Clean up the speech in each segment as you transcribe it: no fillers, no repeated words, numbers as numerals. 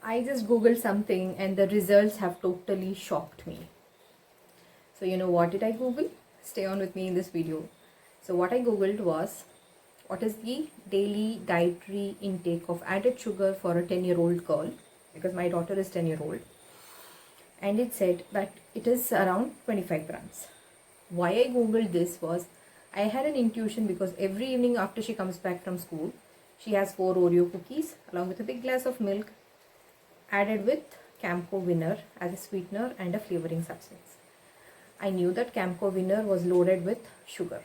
I just googled something and the results have totally shocked me. So you know what did I google? Stay on with me in this video. So what I googled was, what is the daily dietary intake of added sugar for a 10-year-old girl, because my daughter is 10-year-old, and it said that it is around 25 grams. Why I googled this was, I had an intuition because every evening after she comes back from school, she has 4 Oreo cookies along with a big glass of milk added with Camco Winner as a sweetener and a flavoring substance. I knew that Camco Winner was loaded with sugar,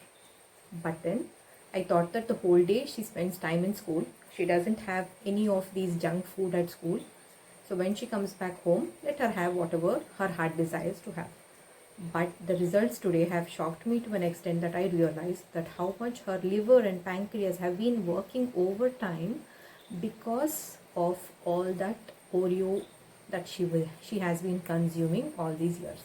but then I thought that the whole day she spends time in school, she doesn't have any of these junk food at school. So when she comes back home, let her have whatever her heart desires to have. But the results today have shocked me to an extent that I realized that how much her liver and pancreas have been working overtime because of all that Oreo that she has been consuming all these years.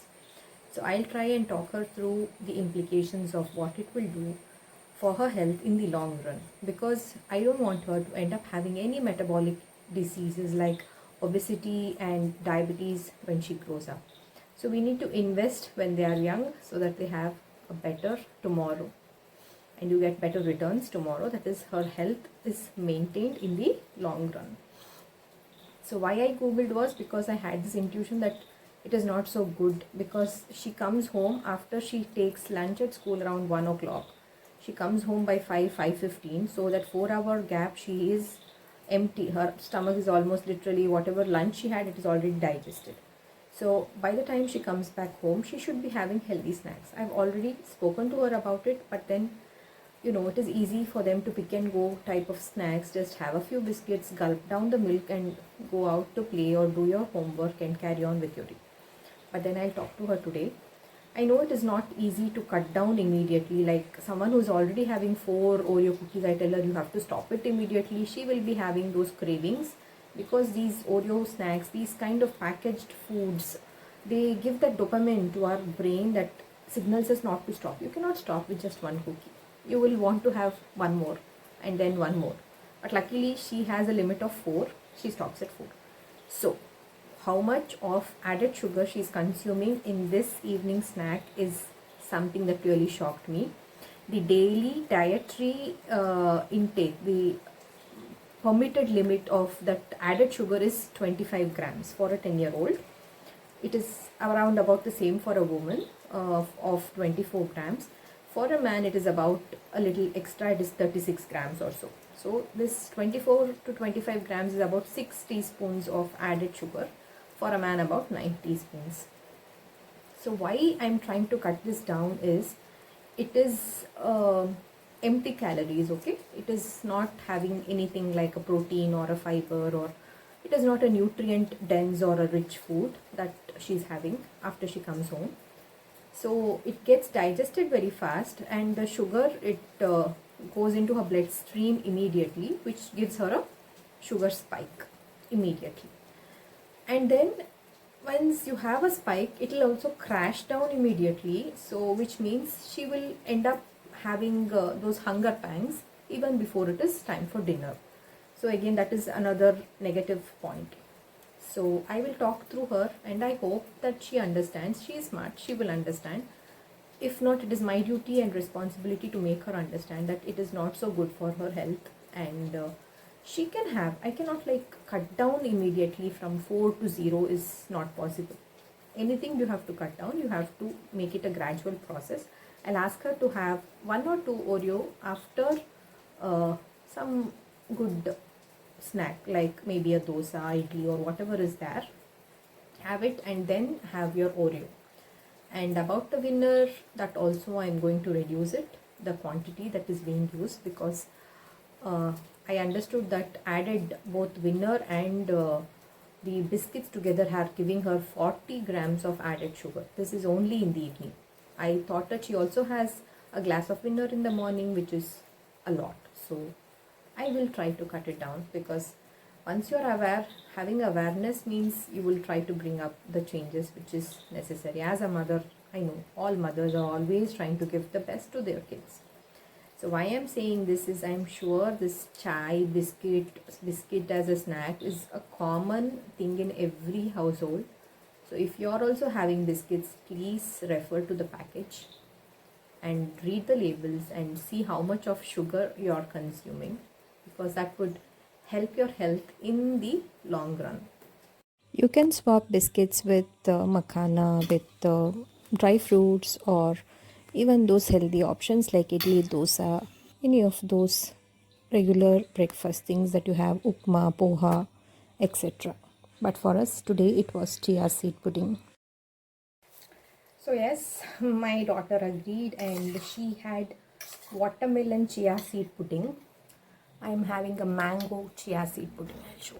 So I'll try and talk her through the implications of what it will do for her health in the long run, because I don't want her to end up having any metabolic diseases like obesity and diabetes when she grows up. So we need to invest when they are young so that they have a better tomorrow and you get better returns tomorrow. That is, her health is maintained in the long run. So why I googled was because I had this intuition that it is not so good, because she comes home after she takes lunch at school around 1 o'clock. She comes home by 5:15, so that 4-hour gap she is empty. Her stomach is almost literally, whatever lunch she had, it is already digested. So by the time she comes back home, she should be having healthy snacks. I've already spoken to her about it, but then it is easy for them to pick and go type of snacks. Just have a few biscuits, gulp down the milk and go out to play or do your homework and carry on with your day. But then I'll talk to her today. I know it is not easy to cut down immediately. Like someone who's already having 4 Oreo cookies, I tell her you have to stop it immediately. She will be having those cravings, because these Oreo snacks, these kind of packaged foods, they give that dopamine to our brain that signals us not to stop. You cannot stop with just one cookie. You will want to have one more and then one more. But luckily she has a limit of 4. She stops at 4. So how much of added sugar she is consuming in this evening snack is something that really shocked me. The daily dietary intake, the permitted limit of that added sugar is 25 grams for a 10-year-old. It is around about the same for a woman of 24 grams. For a man, it is about a little extra, it is 36 grams or so. So this 24 to 25 grams is about 6 teaspoons of added sugar. For a man, about 9 teaspoons. So why I'm trying to cut this down is, it is empty calories, okay? It is not having anything like a protein or a fiber, or it is not a nutrient dense or a rich food that she's having after she comes home. So it gets digested very fast, and the sugar, it goes into her bloodstream immediately, which gives her a sugar spike immediately. And then once you have a spike, it will also crash down immediately, so which means she will end up having those hunger pangs even before it is time for dinner. So again, that is another negative point. So I will talk through her, and I hope that she understands. She is smart, she will understand. If not, it is my duty and responsibility to make her understand that it is not so good for her health, and she can have, I cannot like cut down immediately from 4 to 0 is not possible. Anything you have to cut down, you have to make it a gradual process. I'll ask her to have 1 or 2 Oreo after some good snack, like maybe a dosa, idli or whatever is there. Have it and then have your Oreo. And about the winner, that also I'm going to reduce it, the quantity that is being used, because I understood that added both winner and the biscuits together are giving her 40 grams of added sugar. This is only in the evening. I thought that she also has a glass of winner in the morning, which is a lot. So I will try to cut it down, because once you are aware, having awareness means you will try to bring up the changes which is necessary. As a mother, I know all mothers are always trying to give the best to their kids. So why I'm saying this is I'm sure this chai biscuit as a snack is a common thing in every household. So if you're also having biscuits, please refer to the package and read the labels and see how much of sugar you're consuming, because that would help your health in the long run. You can swap biscuits with makhana, with dry fruits, or even those healthy options like idli, dosa, any of those regular breakfast things that you have, upma, poha, etc. But for us today it was chia seed pudding. So yes, my daughter agreed and she had watermelon chia seed pudding. I am having a mango chia seed pudding. I'll show.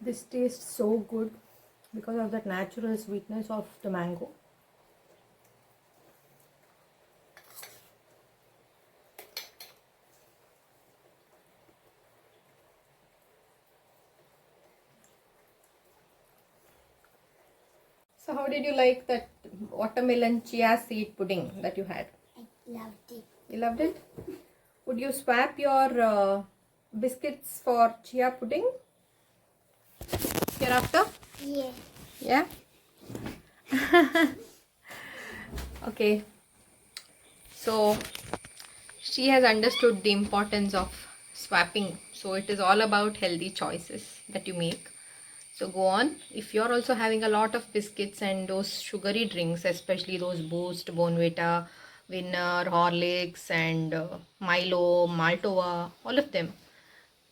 This tastes so good because of that natural sweetness of the mango. So how did you like that watermelon chia seed pudding that you had? I loved it. You loved it? Would you swap your biscuits for chia pudding hereafter? Yeah. Yeah? Okay. So she has understood the importance of swapping. So it is all about healthy choices that you make. So go on. If you're also having a lot of biscuits and those sugary drinks, especially those Boost, Bonvita, Winner, Horlicks and Milo, Maltova, all of them,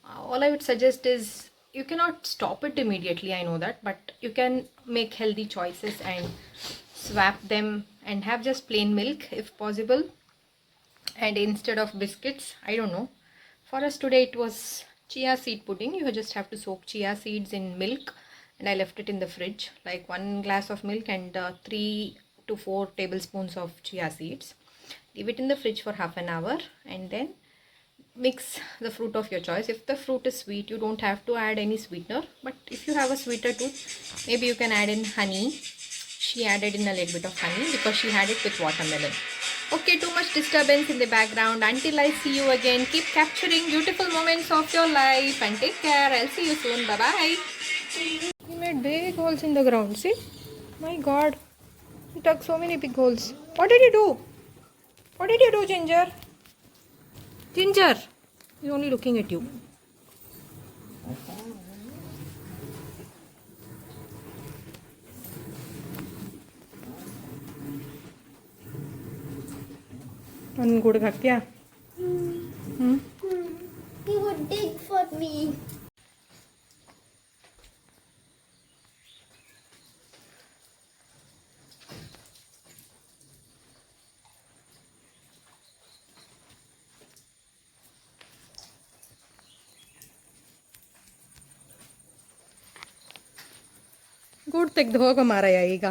all I would suggest is you cannot stop it immediately, I know that, but you can make healthy choices and swap them and have just plain milk if possible, and instead of biscuits, I don't know. For us today it was chia seed pudding. You just have to soak chia seeds in milk, and I left it in the fridge, like 1 glass of milk and 3 to 4 tablespoons of chia seeds. Leave it in the fridge for half an hour and then mix the fruit of your choice. If the fruit is sweet, you don't have to add any sweetener, but if you have a sweeter tooth, maybe you can add in honey. She added in a little bit of honey because she had it with watermelon. Okay, too much disturbance in the background. Until I see you again, keep capturing beautiful moments of your life and take care. I'll see you soon. Bye bye. He made big holes in the ground. See? My god. He dug so many big holes. What did you do? What did you do, Ginger? Ginger! He's only looking at you. Good kya? He would dig for me. Good ತೆಗ್ದು ಹೋಗೋ ಮಾರಾಯ ಈಗ